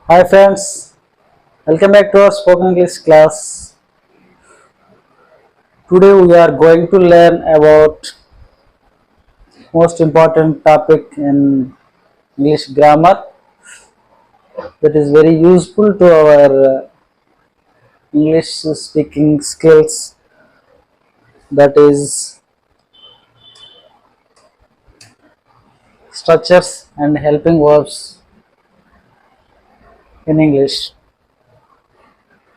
Hi friends, welcome back to our spoken English class. Today we are going to learn about most important topic in English grammar that is very useful to our English speaking skills, that is structures and helping verbs in English.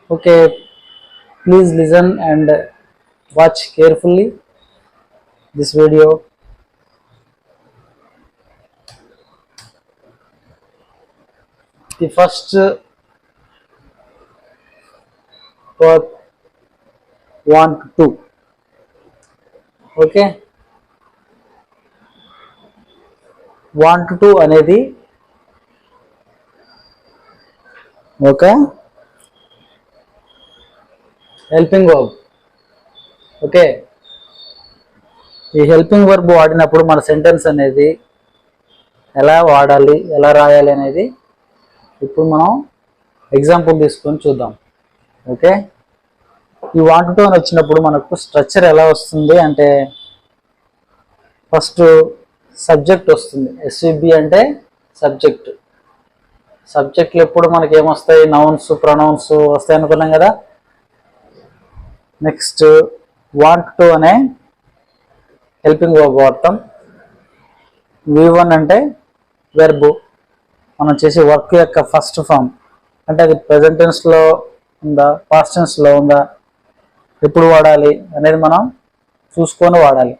Okay, please listen and watch carefully this video. The first verb, want to. Okay, want to అనేది ఒక helping verb. Okay, ఈ helping verb వాడినప్పుడు మన sentence అనేది ఎలా వాడాలి, ఎలా రాయాలి అనేది ఇప్పుడు మనం ఎగ్జాంపుల్ తీసుకొని చూద్దాం. ఓకే, ఈ వాంట్ టు అని వచ్చినప్పుడు మనకు స్ట్రక్చర్ ఎలా వస్తుంది అంటే ఫస్ట్ సబ్జెక్ట్ వస్తుంది. ఎస్విబి అంటే సబ్జెక్ట్. సబ్జెక్ట్లు ఎప్పుడు మనకి ఏమొస్తాయి? నౌన్స్, ప్రొనౌన్స్ వస్తాయి అనుకున్నాం కదా. నెక్స్ట్ వాంట్ టు అనే హెల్పింగ్ వర్బ్ వాడతాం. V1 అంటే వెర్బ్, మనం చేసే వర్క్ యొక్క ఫస్ట్ ఫామ్. అంటే అది ప్రెజెంట్ టెన్స్లో ఉందా, పాస్ట్ టెన్స్లో ఉందా, ఎప్పుడు వాడాలి అనేది మనం చూసుకొని వాడాలి.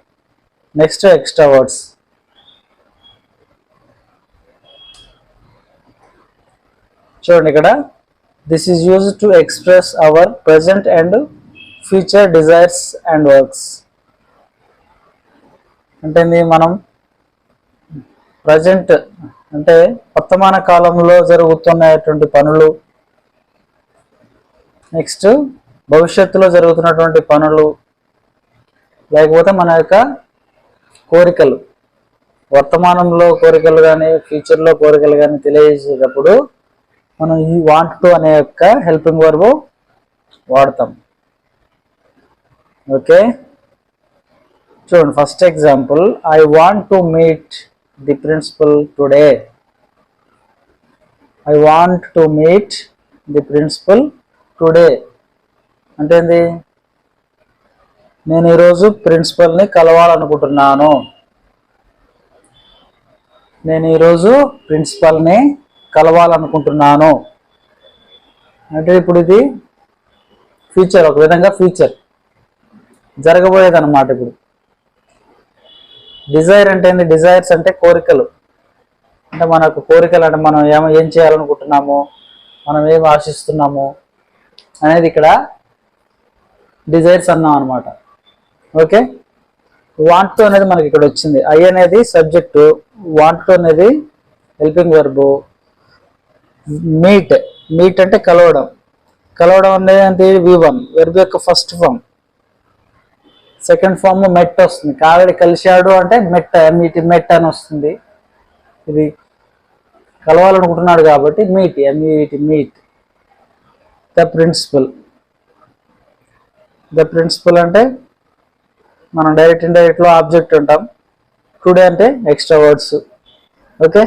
Next extra words. చూడండి ఇక్కడ, this is used to express hour present and future desires and works. అంటే మనం ప్రజెంట్ అంటే వర్తమాన కాలంలో జరుగుతున్నటువంటి పనులు, నెక్స్ట్ భవిష్యత్తులో జరుగుతున్నటువంటి పనులు, లేకపోతే మన యొక్క కోరికలు, వర్తమానంలో కోరికలు కానీ ఫ్యూచర్లో కోరికలు కానీ తెలియజేసేటప్పుడు మనం ఈ వాంట్ టు అనే యొక్క హెల్పింగ్ వర్బ్ వాడతాం. ఓకే, చూడండి first example, I want to meet the principal today. I want to meet the principal today అంటే ఏంది? నేను ఈరోజు ప్రిన్సిపల్ని కలవాలనుకుంటున్నాను. నేను ఈరోజు ప్రిన్సిపల్ని కలవాలనుకుంటున్నాను అంటే ఇప్పుడు ఇది ఫ్యూచర్, ఒక విధంగా ఫ్యూచర్ జరగబోయేది అన్నమాట. ఇప్పుడు డిజైర్ అంటే ఏంది? డిజైర్స్ అంటే కోరికలు. అంటే మనకు కోరికలు అంటే మనం ఏం చేయాలనుకుంటున్నాము, మనం ఏం ఆశిస్తున్నాము అనేది ఇక్కడ డిజైర్స్ అన్నాం అనమాట. ఓకే, వాంట్ టు అనేది మనకి ఇక్కడ వచ్చింది. ఐ అనేది సబ్జెక్టు, వాంట్ టు అనేది హెల్పింగ్ వర్బు. మీట్, మీట్ అంటే కలవడం. కలవడం అనేది అంటే V1 వెర్బ్ యొక్క ఫస్ట్ ఫామ్. సెకండ్ ఫామ్ మెట్ వస్తుంది. కావిడి కలిశాడు అంటే మెట్, మీట్ మెట్ అని వస్తుంది. ఇది కలవాలనుకుంటున్నాడు కాబట్టి meet, meet. The principal. The principal అంటే మనం డైరెక్ట్ ఇండైరెక్ట్లో ఆబ్జెక్ట్ ఉంటాం. టుడే అంటే ఎక్స్ట్రా వర్డ్స్. ఓకే,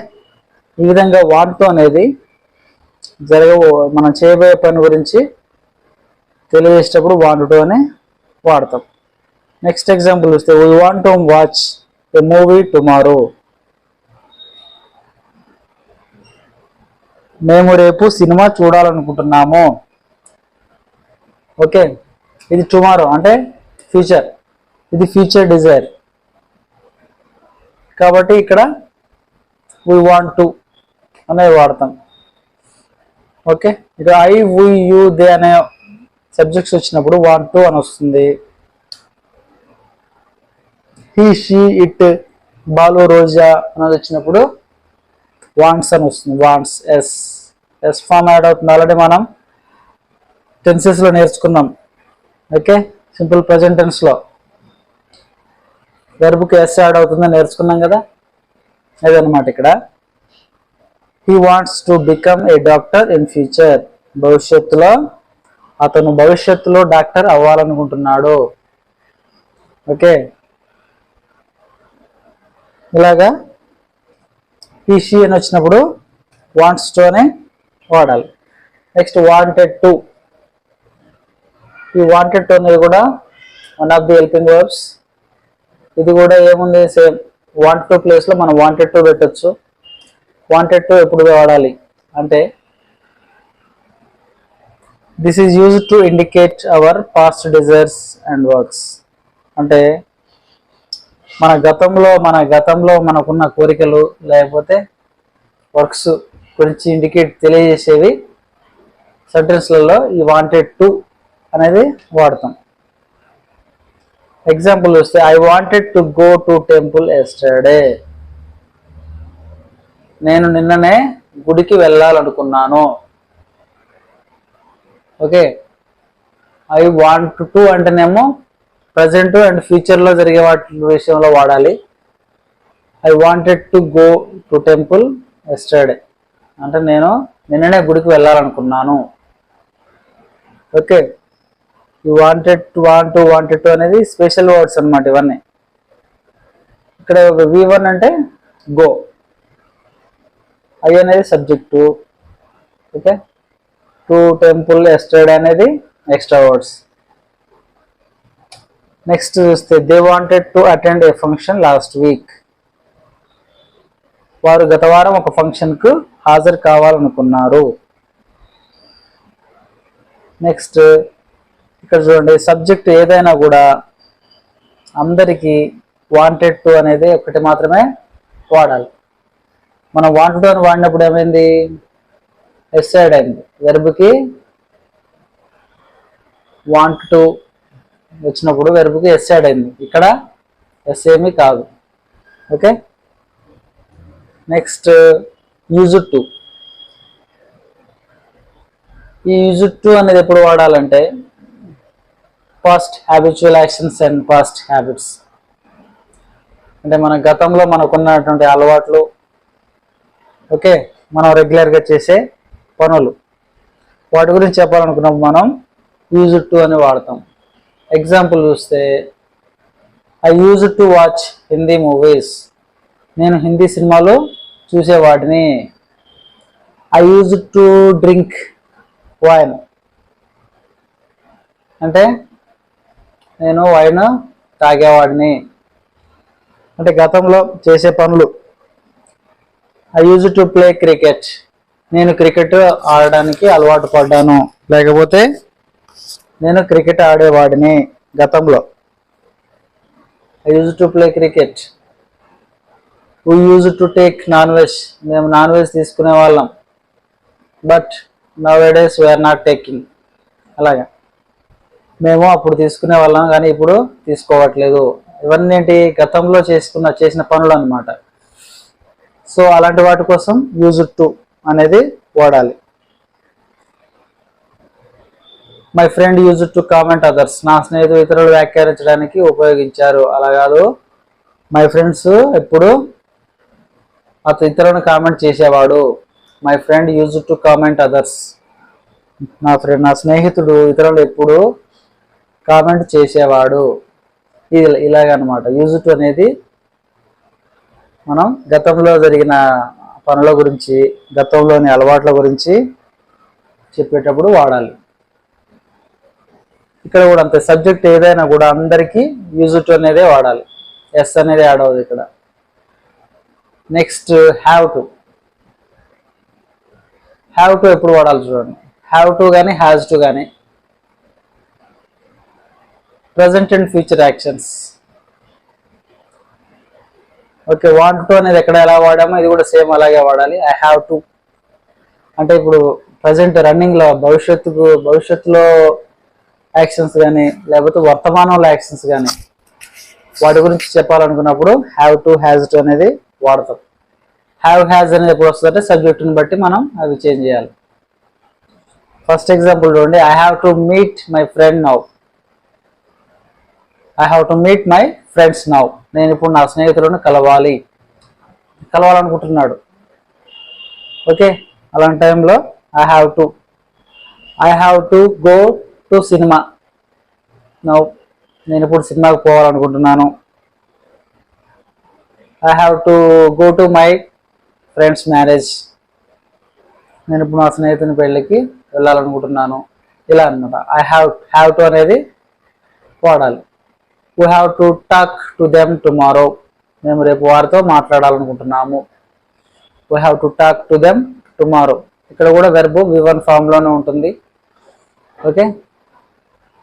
ఈ విధంగా వాంట్ టు అనేది మనం చేయబోయే పని గురించి తెలియజేసేటప్పుడు వాంట్ టు అని వాడతాం. నెక్స్ట్ ఎగ్జాంపుల్ చూస్తే, we want to watch a movie tomorrow. మేము రేపు సినిమా చూడాలనుకుంటున్నాము. ఓకే, ఇది టుమారో అంటే ఫ్యూచర్, ఇది ఫ్యూచర్ డిజైర్ కాబట్టి ఇక్కడ వీ వాంట్ టు అనేది వాడతాం. ఓకే, ఇక్కడ ఐ, వి, యు, దే అనే సబ్జెక్ట్స్ వచ్చినప్పుడు వాంట్ టు అని వస్తుంది. He, she, it, Balu, Roja అనేది వచ్చినప్పుడు వాంట్స్ అని వస్తుంది. వాంట్స్, ఎస్ ఫామ్ యాడ్ అవుతుంది. ఆల్రెడీ మనం టెన్సెస్లో నేర్చుకున్నాం. ఓకే, సింపుల్ ప్రజెంట్ టెన్స్లో వెర్బ్కి ఎస్ యాడ్ అవుతుందని నేర్చుకున్నాం కదా, అదనమాట ఇక్కడ. He wants to become a doctor in future. అతను భవిష్యత్తులో డాక్టర్ అవ్వాలనుకుంటున్నాడు. ఓకే, ఇలాగా ఈ షీ అని వచ్చినప్పుడు వాంట్స్ టు అనే వాడాలి. Next wanted to. ఈ వాంటెడ్ టు అనేది కూడా one of the helping verbs. ఇది కూడా ఏముంది, సేమ్ వాంట్ టు ప్లేస్లో మనం వాంటెడ్ టు పెట్టచ్చు. వాంటెడ్ టు ఎప్పుడు వాడాలి అంటే this is used to indicate our past desires and works. అంటే మన గతంలో మనకున్న కోరికలు లేకపోతే వర్క్స్ గురించి ఇండికేట్ తెలియజేసేవి సెంటెన్స్లలో ఈ వాంటెడ్ టు అనేది వాడతాం. ఎగ్జాంపుల్ చూస్తే I wanted to go to temple yesterday. నేను నిన్ననే గుడికి వెళ్ళాలనుకున్నాను. ఓకే, ఐ వాంట్ టు అంటేనేమో ప్రజెంట్ అండ్ ఫ్యూచర్లో జరిగే వాటి విషయంలో వాడాలి. I wanted to go to temple yesterday అంటే నేను నిన్ననే గుడికి వెళ్ళాలనుకున్నాను. ఓకే, ఈ వాంటెడ్ టు అనేది స్పెషల్ వర్డ్స్ అన్నమాట ఇవన్నీ. ఇక్కడ V1 అంటే గో, ఐ అనేది subject. Okay, to temple yesterday అనేది ఎక్స్ట్రా వర్డ్స్. నెక్స్ట్ చూస్తే they wanted to attend A function last week. వారు గత వారం ఒక ఫంక్షన్కు హాజరు కావాలనుకున్నారు. నెక్స్ట్ ఇక్కడ చూడండి, సబ్జెక్ట్ ఏదైనా కూడా అందరికీ వాంటెడ్ టు అనేది ఒకటి మాత్రమే వాడాలి. మనం వాంటెడ్ టు అని వాడినప్పుడు ఏమైంది, ఎస్సైడ్ అయింది. వెర్బ్కి వాంట్ టు వచ్చినప్పుడు వెర్బ్కి ఎస్సైడ్ అయింది. ఇక్కడ ఎస్ ఏమీ కాదు. Okay, next used to. ఈ యూజ్డ్ టు అనేది ఎప్పుడు వాడాలంటే past habitual actions and past habits. అంటే మన గతంలో మనకున్నటువంటి అలవాట్లు, ఓకే, మనం రెగ్యులర్గా చేసే పనులు, వాటి గురించి చెప్పాలనుకున్నప్పుడు మనం యూజ్డ్ టు అని వాడతాం. ఎగ్జాంపుల్ చూస్తే I used to watch Hindi movies. నేను హిందీ సినిమాలు చూసేవాడిని. I used to drink wine అంటే నేను వైన్ తాగేవాడిని. అంటే గతంలో చేసే పనులు. I used to play cricket. నేను క్రికెట్ ఆడడానికి అలవాటు పడ్డాను, లేకపోతే నేను క్రికెట్ ఆడేవాడిని గతంలో. I used to play cricket. We used to take non veg. మేము నాన్ వెజ్ తీసుకునే వాళ్ళం. But now a days we are not taking. అలాగా మేము అప్పుడు తీసుకునే వాళ్ళం కానీ ఇప్పుడు తీసుకోవట్లేదు. ఇవన్నీ ఏంటి, గతంలో చేసిన పనులు అన్నమాట. సో అలాంటి వాటి కోసం యూజ్డ్ టు అనేది వాడాలి. My friend used to comment others. నా స్నేహితులు ఇతరులు వ్యాఖ్యానించడానికి ఉపయోగించారు. అలా కాదు, మై ఫ్రెండ్స్ ఎప్పుడు ఇతరులను కామెంట్ చేసేవాడు. My friend used to comment others. నా స్నేహితుడు ఇతరులు ఎప్పుడు కామెంట్ చేసేవాడు. ఇది ఇలాగనమాట. యూజ్డ్ టు అనేది మనం గతంలో జరిగిన పనుల గురించి, గతంలోని అలవాట్ల గురించి చెప్పేటప్పుడు వాడాలి. ఇక్కడ కూడా అంతే, సబ్జెక్ట్ ఏదైనా కూడా అందరికీ యూజ్డ్ టు అనేదే వాడాలి. ఎస్ అనేది యాడ్ అవ్వదు ఇక్కడ. Next have to. Have to ఎప్పుడు వాడాలి చూడండి. హ్యావ్ టు కానీ హ్యాజ్ టు కానీ present and future actions. Okay, want to అనేది ఎక్కడ ఎలా వాడామో ఇది కూడా సేమ్ అలాగే వాడాలి. ఐ హ్యావ్ టు అంటే ఇప్పుడు ప్రజెంట్ రన్నింగ్లో భవిష్యత్తులో యాక్షన్స్ కానీ లేకపోతే వర్తమానంలో యాక్షన్స్ కానీ వాటి గురించి చెప్పాలనుకున్నప్పుడు హ్యావ్ టు హ్యాజ్ టు అనేది వాడతాం. హ్యావ్ హ్యాజ్ అనేది ఎప్పుడు వస్తుందంటే సబ్జెక్టుని బట్టి మనం అవి చేంజ్ చేయాలి. ఫస్ట్ ఎగ్జాంపుల్ చూడండి, I have to meet my friend now. I have to meet my friends now. నేను ఇప్పుడు నా స్నేహితులను కలవాలనుకుంటున్నాడు. ఓకే, అలాంటి టైంలో I have to go to cinema. Now నేను ఇప్పుడు సినిమాకి పోవాలనుకుంటున్నాను. I have to go to my friends marriage. నేను ఇప్పుడు మా స్నేహితుని పెళ్ళికి వెళ్ళాలనుకుంటున్నాను. ఇలా అనమాట. హ్యావ్ టు అనేది వాడాలి. We have to talk to them tomorrow. మేము రేపు వారితో మాట్లాడాలనుకుంటున్నాము. We have to talk to them tomorrow. ఇక్కడ కూడా వెర్బ్ V1 ఫామ్లోనే ఉంటుంది. Okay,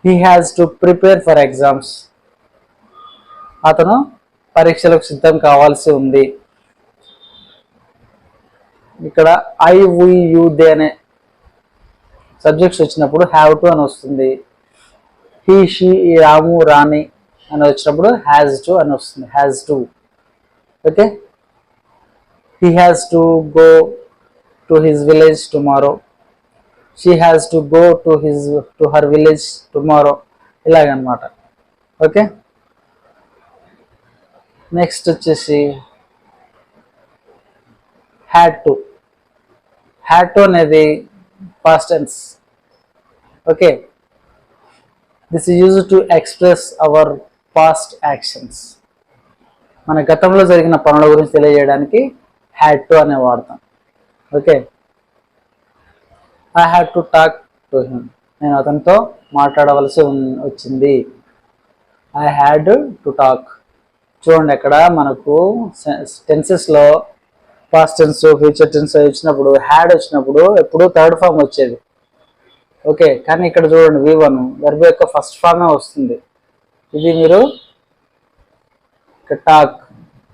he has to prepare for exams. అతను పరీక్షలకు సిద్ధం కావాల్సి ఉంది. ఇక్కడ ఐ వి యు దే అనే సబ్జెక్ట్స్ వచ్చినప్పుడు హ్యావ్ టు అని వస్తుంది. హీ షీ రాము రాణి అని వచ్చినప్పుడు హ్యాజ్ టు అని వస్తుంది. Has to. Okay, he has to go to his village tomorrow. She has to go to her village tomorrow. ఇలాగనమాట. ఓకే, నెక్స్ట్ వచ్చేసి హ్యాడ్ టు అనేది past tense. Okay, this is used to express our past actions. మన గతంలో జరిగిన పనుల గురించి తెలియజేయడానికి had to అనే వాడతాం. Okay, I had to talk to him. నేను అతనితో మాట్లాడవలసి వచ్చింది. I had to talk. చూడండి, అక్కడ మనకు టెన్సెస్లో పాస్ట్ టెన్స్, ఫ్యూచర్ టెన్స్ వచ్చినప్పుడు హ్యాడ్ వచ్చినప్పుడు ఎప్పుడు థర్డ్ ఫామ్ వచ్చేది. ఓకే, కానీ ఇక్కడ చూడండి V1 వెర్బ్ యొక్క ఫస్ట్ ఫామే వస్తుంది. ఇది మీరు టాక్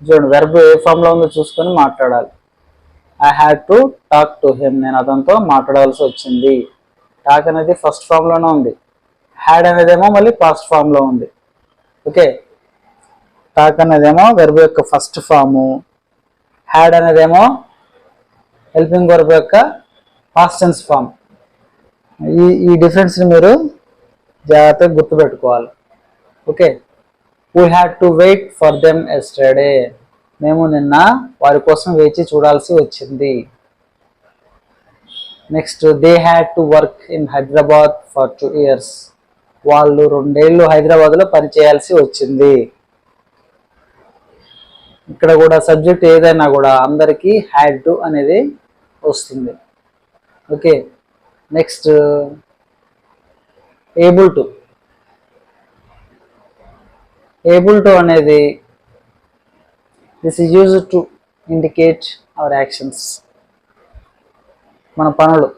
చూడండి, వెర్బ్ ఏ ఫామ్లో ఉందో చూసుకొని మాట్లాడాలి. I had to talk to him. నేను అతనితో మాట్లాడవలసి వచ్చింది. టాక్ అనేది ఫస్ట్ ఫామ్లోనే ఉంది. హ్యాడ్ అనేదేమో మళ్ళీ పాస్ట్ ఫామ్లో ఉంది. ఓకే, టాక్ అనేదేమో వెర్బ్ యొక్క ఫస్ట్ ఫాము, హ్యాడ్ అనేదేమో హెల్పింగ్ వర్బ్ యొక్క పాస్ట్ టెన్స్ ఫామ్. ఈ డిఫరెన్స్ని మీరు జాగ్రత్తగా గుర్తుపెట్టుకోవాలి. Okay, we had to wait for them yesterday. మేము నిన్న వారి కోసం వేచి చూడాల్సి వచ్చింది. Next, they had to work in Hyderabad for 2 years. వాళ్ళు 2 ఏళ్ళు హైదరాబాద్లో పనిచేయాల్సి వచ్చింది. ఇక్కడ కూడా సబ్జెక్ట్ ఏదైనా కూడా అందరికీ హ్యాడ్ టు అనేది వస్తుంది. ఓకే, నెక్స్ట్ ఏబుల్ టు అనేది this is used to indicate our actions. మన పనులు,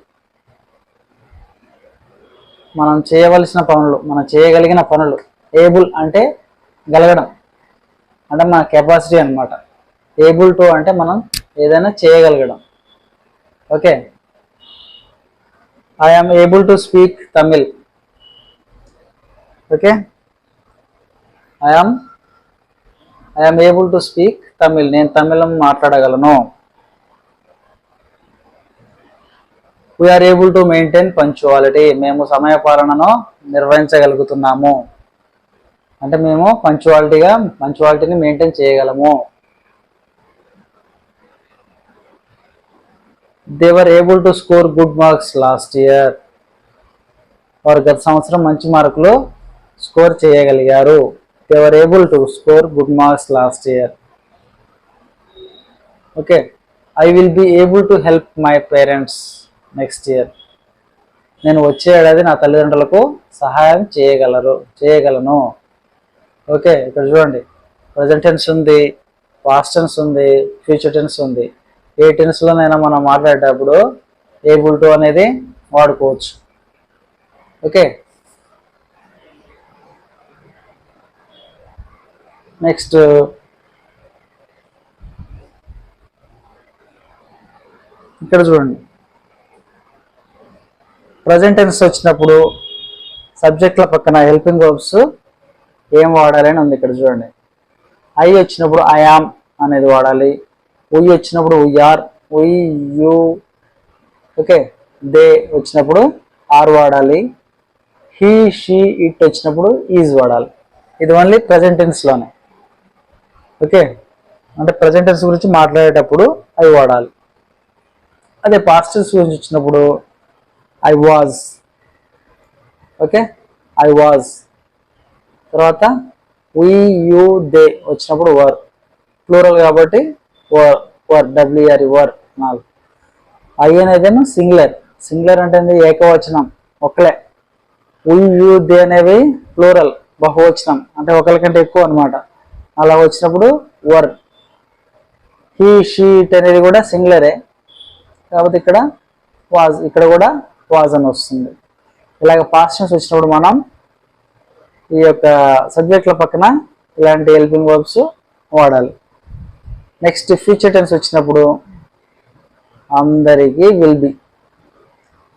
మనం చేయవలసిన పనులు, మనం చేయగలిగిన పనులు. ఏబుల్ అంటే గలగడం, అంటే మన కెపాసిటీ అనమాట. ఏబుల్ టు అంటే మనం ఏదైనా చేయగలగడం. Okay, I am able to speak Tamil. Okay, I am able to speak Tamil. నేను తమిళం మాట్లాడగలను. We are able to maintain punctuality. మేము సమయపాలనను నిర్వహించగలుగుతున్నాము. అంటే మేము పంక్చువాలిటీని మెయింటైన్ చేయగలము. They were able to score good marks last year. వారు గత సంవత్సరం మంచి మార్కులు స్కోర్ చేయగలిగారు. They were able to score good marks last year. Okay, I will be able to help my parents next year. నేను వచ్చే ఏడాది నా తల్లిదండ్రులకు సహాయం చేయగలను. ఓకే, ఇక్కడ చూడండి, ప్రజెంట్ టెన్స్ ఉంది, పాస్ట్ టెన్స్ ఉంది, ఫ్యూచర్ టెన్స్ ఉంది. ఏ టెన్స్లోనైనా మనం మాట్లాడేటప్పుడు ఏబుల్ టు అనేది వాడుకోవచ్చు. ఓకే, నెక్స్ట్ ఇక్కడ చూడండి, ప్రజెంట్ టెన్స్ వచ్చినప్పుడు సబ్జెక్ట్ల పక్కన హెల్పింగ్ వర్బ్స్ ఏం వాడాలి అని ఉంది. ఇక్కడ చూడండి, ఐ వచ్చినప్పుడు ఐ యామ్ అనేది వాడాలి. ఉయ్ వచ్చినప్పుడు we are, we you. Okay, they వచ్చినప్పుడు ఆర్ వాడాలి. హీ షీ ఇట్ వచ్చినప్పుడు ఈజ్ వాడాలి. ఇది ఓన్లీ ప్రజెంట్ టెన్స్లోనే. ఓకే, అంటే ప్రజెంట్ టెన్స్ గురించి మాట్లాడేటప్పుడు అవి వాడాలి. అదే పాస్ట్ టెన్స్ గురించి వచ్చినప్పుడు I was. Okay, I was. తర్వాత వి యూ దే వచ్చినప్పుడు వర్, ప్లూరల్ కాబట్టి were, were W R were 4. I అనేదేమో సింగులర్. సింగులర్ అంటే ఏకవచనం, ఒకలే. వి యూ దే అనేవి ప్లూరల్, బహువచనం, అంటే ఒకరి కంటే ఎక్కువ అనమాట. అలా వచ్చినప్పుడు వర్. హీ షీ ఇట్ అనేది కూడా సింగులరే కాబట్టి ఇక్కడ వాజ్, ఇక్కడ కూడా వాజ్ అని వస్తుంది. ఇలాగ పాస్ట్ టెన్స్ వచ్చినప్పుడు మనం ఈ యొక్క సబ్జెక్టుల పక్కన ఇలాంటి హెల్పింగ్ వర్బ్స్ వాడాలి. నెక్స్ట్ ఫ్యూచర్ టెన్స్ వచ్చినప్పుడు అందరికీ will be.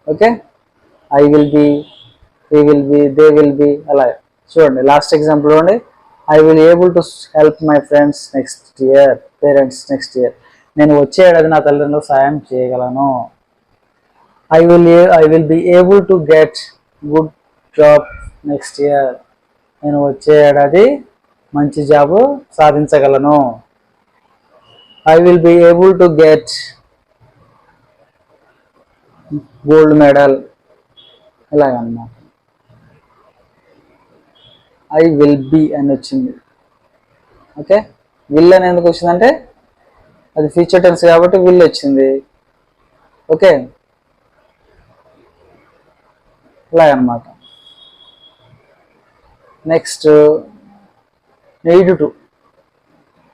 Okay, I will be, he will be, they will be. అలా చూడండి లాస్ట్ ఎగ్జాంపుల్ చూడండి. I will able to help my friends next year, parents next year. నేను వచ్చే ఏడాది నా తల్లిదండ్రులకు సాయం చేయగలను. I will be able to get good job next year. నేను వచ్చే ఏడాది మంచి జాబు సాధించగలను. I will be able to get gold medal. ఇలాగన్నమాట. ఐ విల్ బి అని వచ్చింది. ఓకే, విల్ అని ఎందుకు వచ్చిందంటే అది ఫ్యూచర్ టెన్స్ కాబట్టి విల్ వచ్చింది. ఓకే, ఇలాగన్నమాట. Next need to.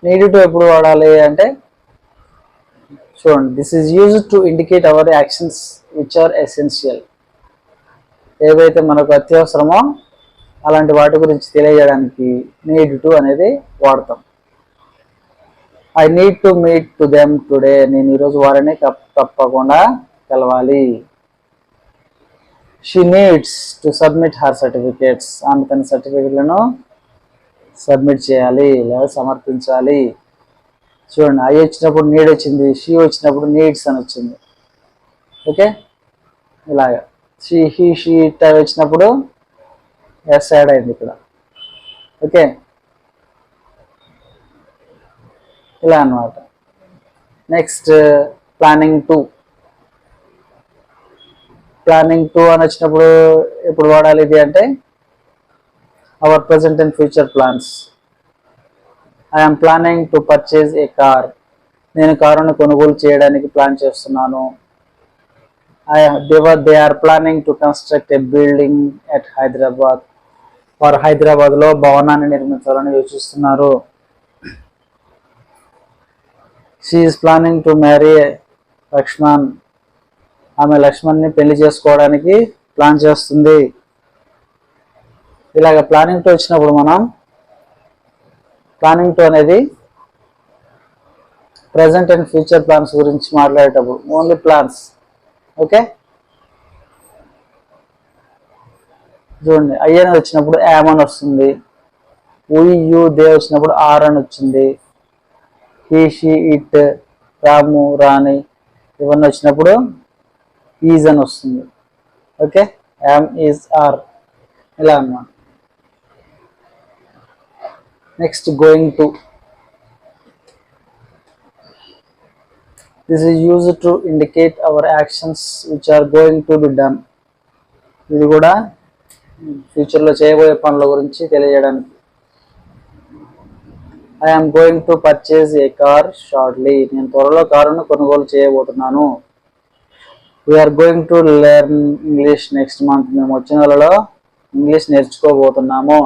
Need to ఎప్పుడు వాడాలి అంటే చూడండి, this is used to indicate our actions which are essential. ఏవైతే మనకు అత్యవసరమో అలాంటి వాటి గురించి తెలియజేయడానికి నీడ్ టు అనేది వాడతాం. I need to meet to them today. నేను ఈరోజు వారిని తప్పకుండా కలవాలి. She needs to submit her certificates. ఆమె తన సర్టిఫికేట్లను సబ్మిట్ చేయాలి లేదా సమర్పించాలి. చూడండి, ఐ వచ్చినప్పుడు నీడ్ వచ్చింది, షీ వచ్చినప్పుడు నీడ్స్ అని వచ్చింది. ఓకే, ఇలాగా హీ షీ ఇట్ వచ్చినప్పుడు ఎస్ యాడ్ అయింది ఇక్కడ. ఓకే, ఇలా అన్నమాట. Next planning to. Planning to అని వచ్చినప్పుడు ఎప్పుడు వాడాలి ఇది అంటే our present and future plans. I'm planning to purchase a car. నేను కారును కొనుగోలు చేయడానికి ప్లాన్ చేస్తున్నాను. They are planning to construct a building at Hyderabad. వారు హైదరాబాద్లో భవనాన్ని నిర్మించాలని యోచిస్తున్నారు. She is planning to marry Lakshman. ఆమె లక్ష్మణ్ని పెళ్లి చేసుకోవడానికి ప్లాన్ చేస్తుంది. ఇలాగ ప్లానింగ్ టు వచ్చినప్పుడు మనం ప్లానింగ్ టు అనేది ప్రజెంట్ అండ్ ఫ్యూచర్ ప్లాన్స్ గురించి మాట్లాడేటప్పుడు ఓన్లీ ప్లాన్స్. ఓకే, చూడండి, ఐ అని వచ్చినప్పుడు యామ్ అని వస్తుంది. వి యూ దే వచ్చినప్పుడు ఆర్ అని వచ్చింది. హీ షీ ఇట్ రాము రాణి ఇవన్నీ వచ్చినప్పుడు ఈజ్ అని వస్తుంది. ఓకే, యామ్ ఈజ్ ఆర్ ఇలా అన్నమాట. Next going to. This is used to indicate our actions which are going to be done. ఇది కూడా ఫ్యూచర్లో చేయబోయే పనుల గురించి తెలియజేయడానికి. I'm going to purchase a car shortly. నేను త్వరలో కారును కొనుగోలు చేయబోతున్నాను. We are going to learn English next month. మేము వచ్చే నెలలో ఇంగ్లీష్ నేర్చుకోబోతున్నాము.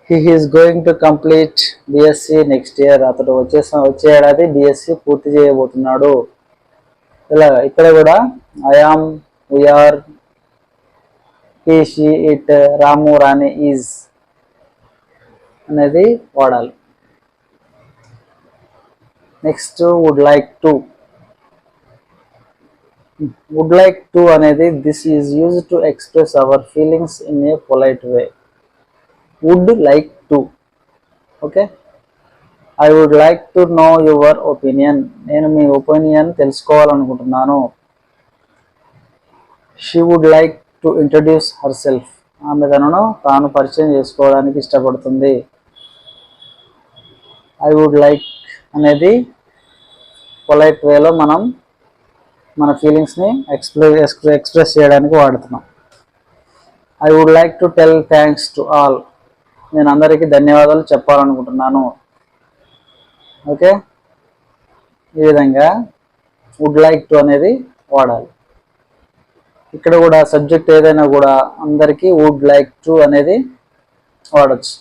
He is going to complete BSc next year. అతడు వచ్చే ఏడాది బిఎస్సి పూర్తి చేయబోతున్నాడు. ఇలా ఇక్కడ కూడా I am, we are, he she it Ramu Rani is అనేది వాడాలి. Next would like to. Would like to అనేది this is used to express our feelings in a polite way. Would like to. Okay, I would like to know your opinion. నేను మీ opinion తెలుసుకోవాలనుకుంటున్నాను. She would like to introduce herself. ఆమె తాను పరిచయం చేసుకోవడానికి ఇష్టపడుతుంది. I would like అనేది polite వేలో మనం మన ఫీలింగ్స్ని ఎక్స్ప్రెస్ చేయడానికి వాడుతున్నాం. I would like to tell thanks to all. నేను అందరికీ ధన్యవాదాలు చెప్పాలనుకుంటున్నాను. ఓకే, ఈ విధంగా వుడ్ లైక్ టు అనేది వాడాలి. ఇక్కడ కూడా సబ్జెక్ట్ ఏదైనా కూడా అందరికీ వుడ్ లైక్ టు అనేది వాడచ్చు.